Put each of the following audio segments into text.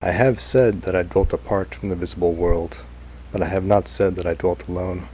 I have said that I dwelt apart from the visible world, but I have not said that I dwelt alone.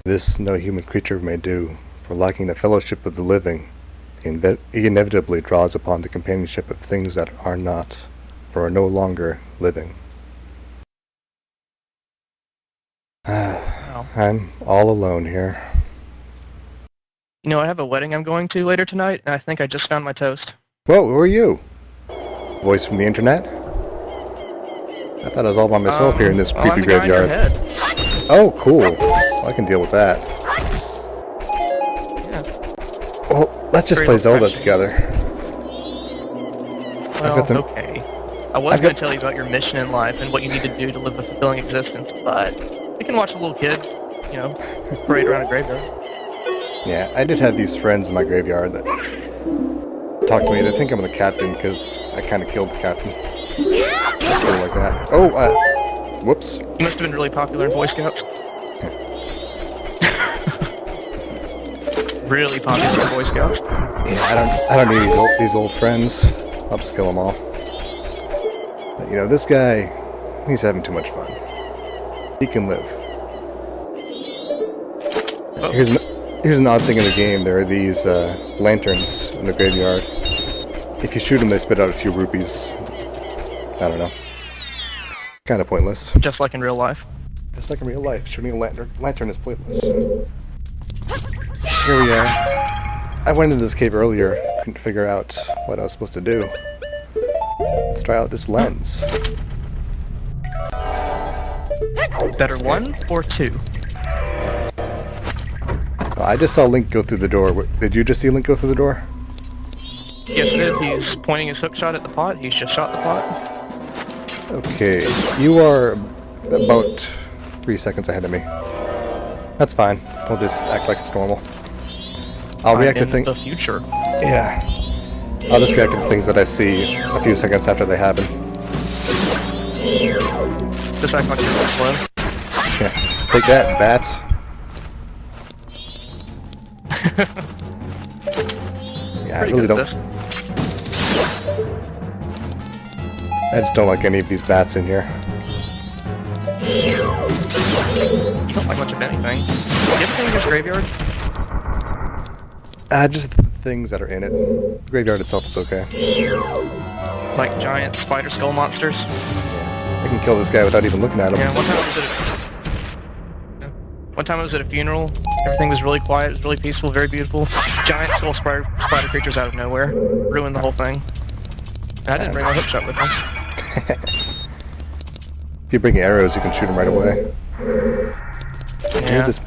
This no human creature may do, for lacking the fellowship of the living, he inevitably draws upon the companionship of things that are not, or are no longer, living. Wow. I'm all alone here. You know, I have a wedding I'm going to later tonight, and I think I just found my toast. Whoa, who are you? Voice from the internet? I thought I was all by myself here in this creepy I'm the guy in your graveyard. head. Oh, cool. Well, I can deal with that. Yeah. Well, let's just Very play Zelda refreshing. together. Well, okay. I was going to tell you about your mission in life and what you need to do to live a fulfilling existence, but you can watch a little kid, you know, parade around a graveyard. Yeah, I did have these friends in my graveyard that talk to me. They think I'm the captain because I kind of killed the captain. Something like that. Oh, whoops. You must have been really popular in Boy Scouts. Really popular in Boy Scouts. Yeah, I don't need these old friends. I'll just kill them all. But, you know, this guy, he's having too much fun. He can live. Oh. Here's an odd thing in the game. There are these lanterns in the graveyard. If you shoot them, they spit out a few rupees. I don't know. Kind of pointless. Just like in real life. Just like in real life, shooting a lantern is pointless. Here we are. I went into this cave earlier, couldn't figure out what I was supposed to do. Let's try out this lens. Better one or two? Oh, I just saw Link go through the door. Did you just see Link go through the door? Yes, it is. He's pointing his hook shot at the pot. He's just shot the pot. Okay, you are about 3 seconds ahead of me. That's fine. We'll just act like it's normal. I'll react to things. The future. Yeah. I'll just react to things that I see a few seconds after they happen. Just act like you're slow. Yeah. Take that, bats. Yeah, I really don't. I just don't like any of these bats in here. You don't like much of anything. Do you ever think there's graveyard? Just the things that are in it. The graveyard itself is okay. Like giant spider skull monsters? I can kill this guy without even looking at him. Yeah, one time I was at a funeral. Everything was really quiet, it was really peaceful, very beautiful. Giant skull spider creatures out of nowhere. Ruined the whole thing. And I didn't bring my hook shot with me. If you bring arrows, you can shoot them right away. Yeah, Here's this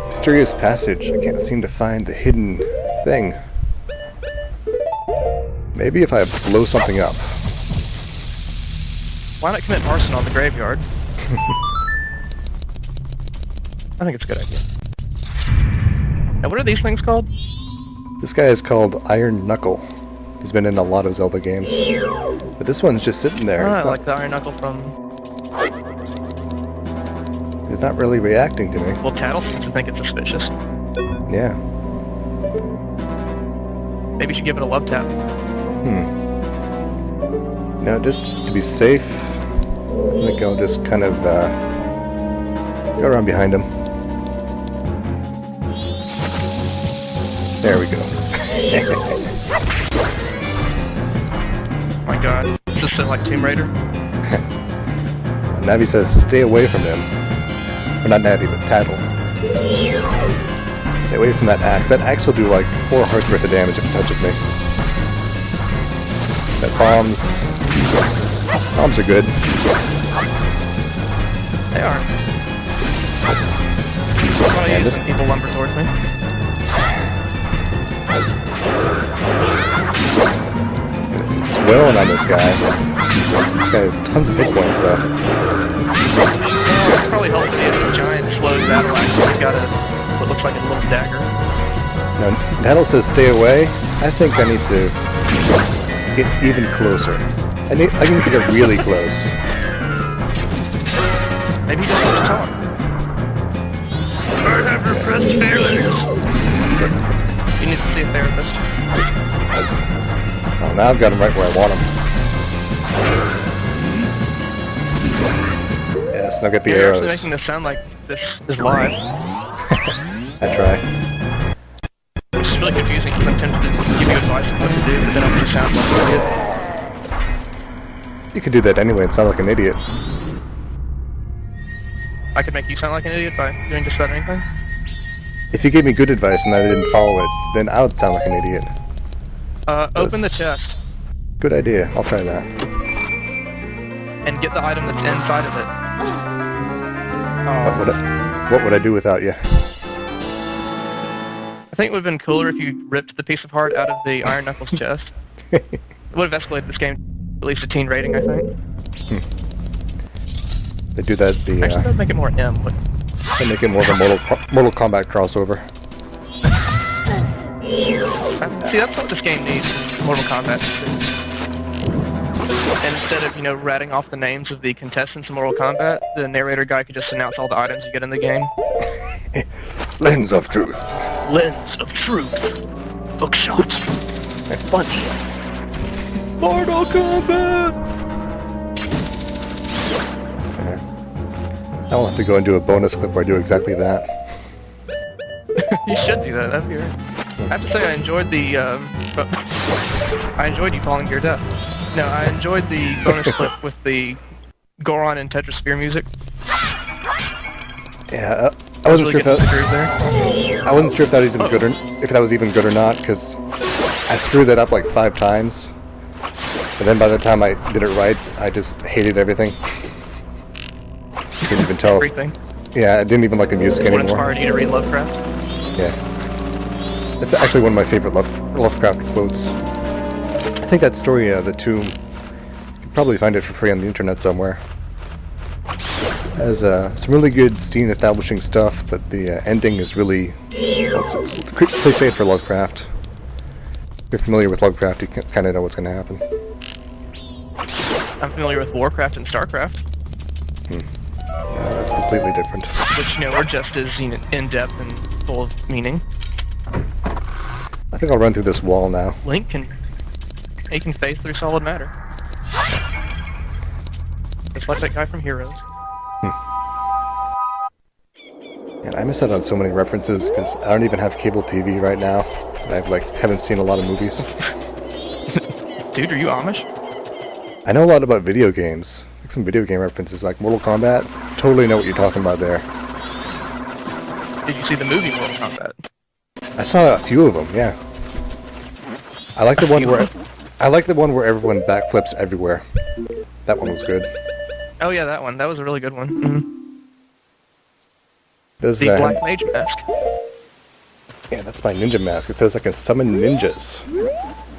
mysterious passage. I can't seem to find the hidden thing. Maybe if I blow something up. Why not commit arson on the graveyard? I think it's a good idea. Now, what are these things called? This guy is called Iron Knuckle. He's been in a lot of Zelda games. But this one's just sitting there. I like the Iron Knuckle from... He's not really reacting to me. Well, Tattle seems to think it's suspicious. Yeah. Maybe you should give it a love tap. Now, just to be safe, I think I'll just kind of go around behind him. There we go. My god, is this like Tomb Raider? Navi says stay away from him. Or not Navi, but Tattle. Stay away from that axe. That axe will do like 4 hearts worth of damage if it touches me. That bombs are good. They are. And this people lumber towards me. Swelling on this guy. This guy has tons of hit points though. It's probably helpful to get a giant slowed battle axe. He's got what looks like a little dagger. Now, Tattle says stay away. I think I need to get even closer. I need to get really close. Maybe he doesn't want to talk. I have repressed feelings. You need to see a therapist. Oh, now I've got him right where I want him. Yes, now get the You're arrows. actually making this sound like this is live. I try. It's really confusing because I'm tempted to give you advice on what to do, but then I'm just sound like an idiot. You could do that anyway and sound like an idiot. I could make you sound like an idiot by doing just about anything. If you gave me good advice and I didn't follow it, then I would sound like an idiot. Open the chest. Good idea. I'll try that. And get the item that's inside of it. What would I do without you? I think it would have been cooler if you ripped the piece of heart out of the Iron Knuckles chest. It would have escalated this game to at least a teen rating, I think. They do that. Actually, that would make it more M. But... They make it more of a Mortal Kombat crossover. See, that's what this game needs, is Mortal Kombat. And instead of, ratting off the names of the contestants in Mortal Kombat, the narrator guy could just announce all the items you get in the game. Lens of truth. Lens of truth. Bookshot. Bunch. Mortal Kombat! I'll have to go and do a bonus clip where I do exactly that. You should do that, that'd be right. I have to say I enjoyed the, I enjoyed you falling to your death. No, I enjoyed the bonus clip with the Goron and Tetrasphere music. Yeah, I wasn't sure if that. I wasn't sure if that was even good or if that was even good or not, because I screwed that up like 5 times. But then by the time I did it right, I just hated everything. Couldn't even tell. Everything. Yeah, I didn't even like the music anymore. What inspired you to read Lovecraft? Yeah. It's actually one of my favorite Lovecraft quotes. I think that story, The Tomb, you can probably find it for free on the internet somewhere. Has some really good scene-establishing stuff, but the ending is really... It's cliche for Lovecraft. If you're familiar with Lovecraft, you kind of know what's going to happen. I'm familiar with Warcraft and Starcraft. That's completely different. Which, are just as in-depth and full of meaning. I think I'll run through this wall now. Link can phase through solid matter. Just like that guy from Heroes. And I miss out on so many references because I don't even have cable TV right now. I haven't seen a lot of movies. Dude, are you Amish? I know a lot about video games. Like some video game references like Mortal Kombat. Totally know what you're talking about there. Did you see the movie Mortal Kombat? I saw a few of them, yeah. I like the one where everyone backflips everywhere. That one was good. Oh yeah, that one. That was a really good one. Mm-hmm. The Black Mage mask. Yeah, that's my ninja mask. It says I can summon ninjas.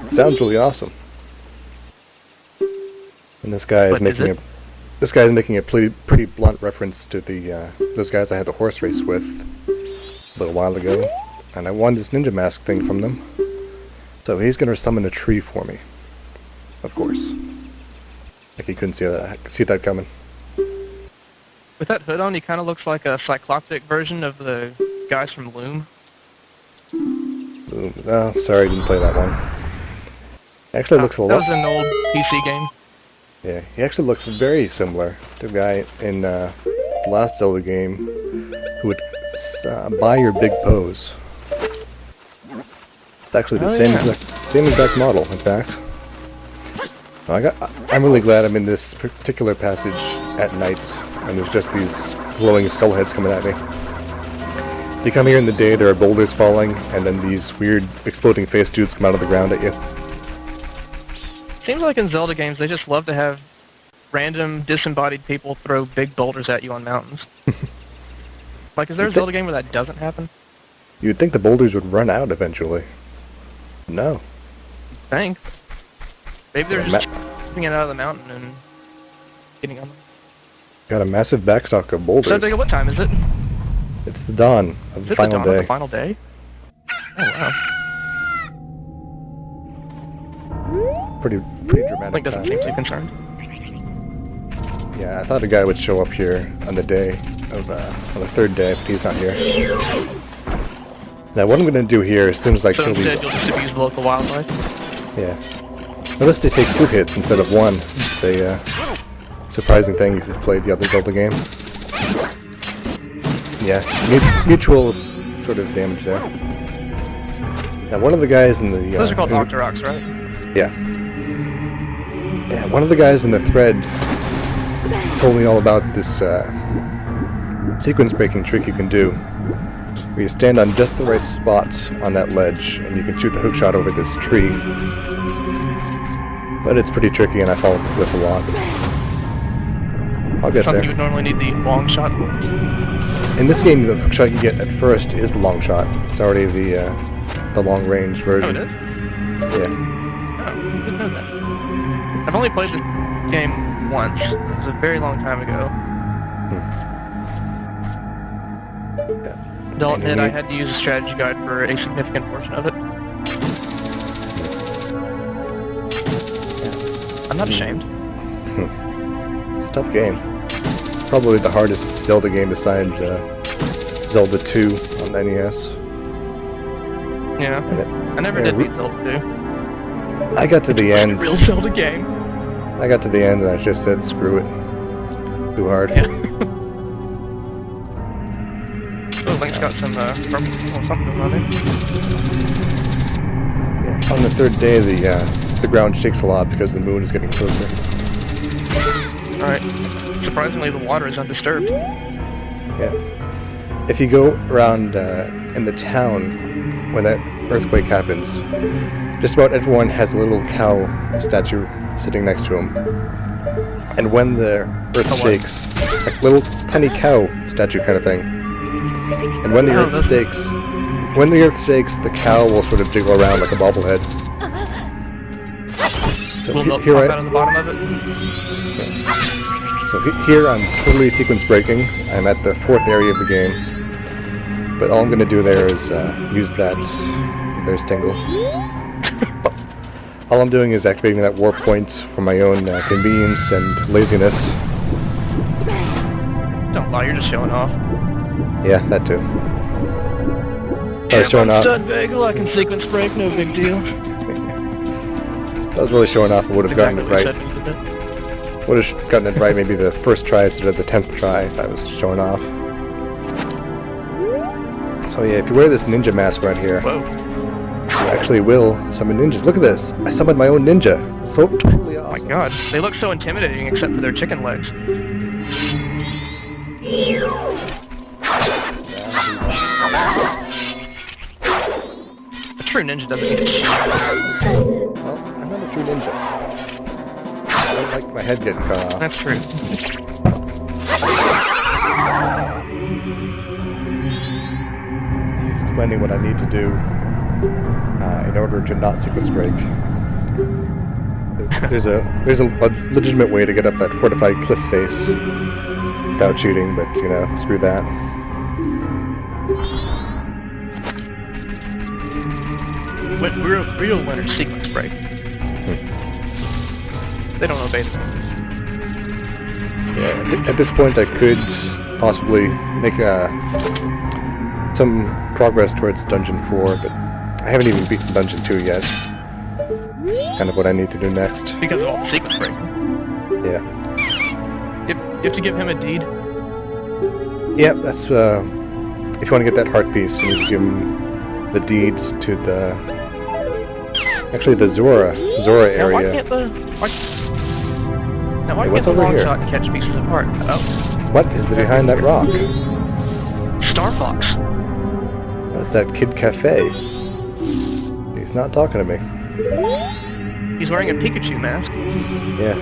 It sounds really awesome. And this guy is making a pretty blunt reference to the those guys I had the horse race with a little while ago, and I won this ninja mask thing from them. So he's gonna summon a tree for me, of course. Like he couldn't see that coming. With that hood on, he kind of looks like a cycloptic version of the guys from Loom. Loom. Oh, sorry, I didn't play that one. Actually, looks a lot. That was an old PC game. Yeah, he actually looks very similar to the guy in the last Zelda game who would buy your big pose. It's actually the same exact model, in fact. I'm really glad I'm in this particular passage at night, and there's just these glowing skull heads coming at me. You come here in the day, there are boulders falling, and then these weird exploding face dudes come out of the ground at you. Seems like in Zelda games, they just love to have random disembodied people throw big boulders at you on mountains. Like, is there a Zelda game where that doesn't happen? You'd think the boulders would run out eventually. No. Think. Maybe they're just shooting it out of the mountain and getting on them. Got a massive backstock of boulders. So, what time is it? It's the dawn of the final day. Is it the dawn of the final day? Oh, wow. Pretty dramatic. Link doesn't seem too concerned. Yeah, I thought a guy would show up here on the day of on the third day, but he's not here. Now, what I'm gonna do here, as soon as I kill these. So instead, you'll just abuse the local wildlife. Yeah. Notice they take 2 hits instead of 1. It's a surprising thing if you've played the other Zelda game. Yeah, mutual sort of damage there. Now one of the guys in the... Those are called Octoroks, right? Yeah. Yeah, one of the guys in the thread told me all about this sequence breaking trick you can do, where you stand on just the right spots on that ledge, and you can shoot the hookshot over this tree. But it's pretty tricky, and I fall off the cliff a lot. I'll get Something there. you would normally need the long shot for. In this game, the hookshot you get at first is the long shot. It's already the long range version. Oh, it is? Yeah. Oh, I didn't know that. I've only played this game once. It was a very long time ago. Yeah. I'll admit I had to use a strategy guide for a significant portion of it. I'm not ashamed. It's a tough game. Probably the hardest Zelda game besides Zelda 2 on the NES. Yeah. I never did beat Zelda 2. I got to the end. It's a real Zelda game. I got to the end and I just said, screw it. Too hard. Yeah. Oh, Link's got some something going on there. Yeah. On the 3rd day, the ground shakes a lot because the moon is getting closer. Alright. Surprisingly, the water is undisturbed. Yeah. If you go around in the town when that earthquake happens, just about everyone has a little cow statue sitting next to them. And when the earth shakes, like little tiny cow statue kind of thing. And when the earth shakes, the cow will sort of jiggle around like a bobblehead. So Will milk here pop out of the bottom of it? So here I'm totally sequence breaking. I'm at the 4th area of the game. But all I'm going to do there is use that... There's Tingle. All I'm doing is activating that warp point for my own convenience and laziness. Don't lie, you're just showing off. Yeah, that too. I was Yeah, showing I'm off. stud bagel, I can sequence break, no big deal. I was really showing off. I would have gotten it right. Exactly what you said when you did that. Would have gotten it right maybe the first try instead of the 10th try if I was showing off. So yeah, if you wear this ninja mask right here, Whoa. you actually will summon ninjas. Look at this! I summoned my own ninja. It's so totally Oh my awesome. god, they look so intimidating except for their chicken legs. A true ninja doesn't need a shield. Well, I'm not a true ninja. I don't like my head getting cut off. That's true. He's explaining what I need to do in order to not sequence break. There's a legitimate way to get up that fortified cliff face without cheating, but you know, screw that. When real winners sequence break. They don't obey them. Yeah, at this point I could possibly make some progress towards Dungeon 4, but I haven't even beaten Dungeon 2 yet. Kind of what I need to do next. Because of all the sequence break. Yeah. You have to give him a deed. Yep, that's, if you want to get that heart piece, you need to give him the deeds to the... Actually, the Zora area. Now why can't the... Why what's can't the over long here? shot catch pieces apart? Oh. What is behind that rock? Star Fox. That's that Kid Cafe. He's not talking to me. He's wearing a Pikachu mask. Yeah.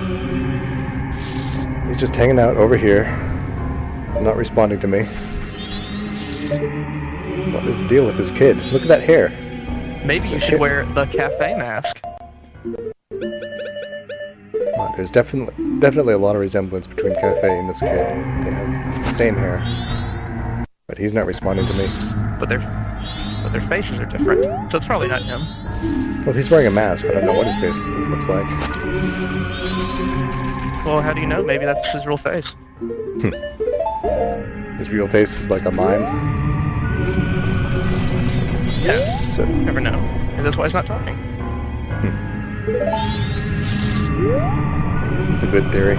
He's just hanging out over here. Not responding to me. What is the deal with this kid? Look at that hair. Maybe you should wear the cafe mask. Well, there's definitely a lot of resemblance between Cafe and this kid. They have the same hair. But he's not responding to me. But their faces are different. So it's probably not him. Well, he's wearing a mask. I don't know what his face looks like. Well, how do you know? Maybe that's his real face. His real face is like a mime. Yeah. So, Never know. And that's why he's not talking. It's a good theory.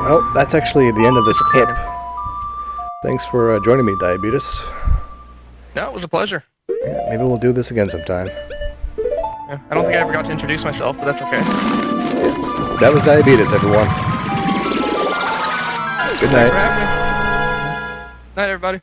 Well, that's actually the end of this clip. Thanks for joining me, Diabetus. No, it was a pleasure. Yeah, maybe we'll do this again sometime. Yeah, I don't think I ever got to introduce myself, but that's okay. That was Diabetus, everyone. Good night. Thanks for having me. Night, everybody.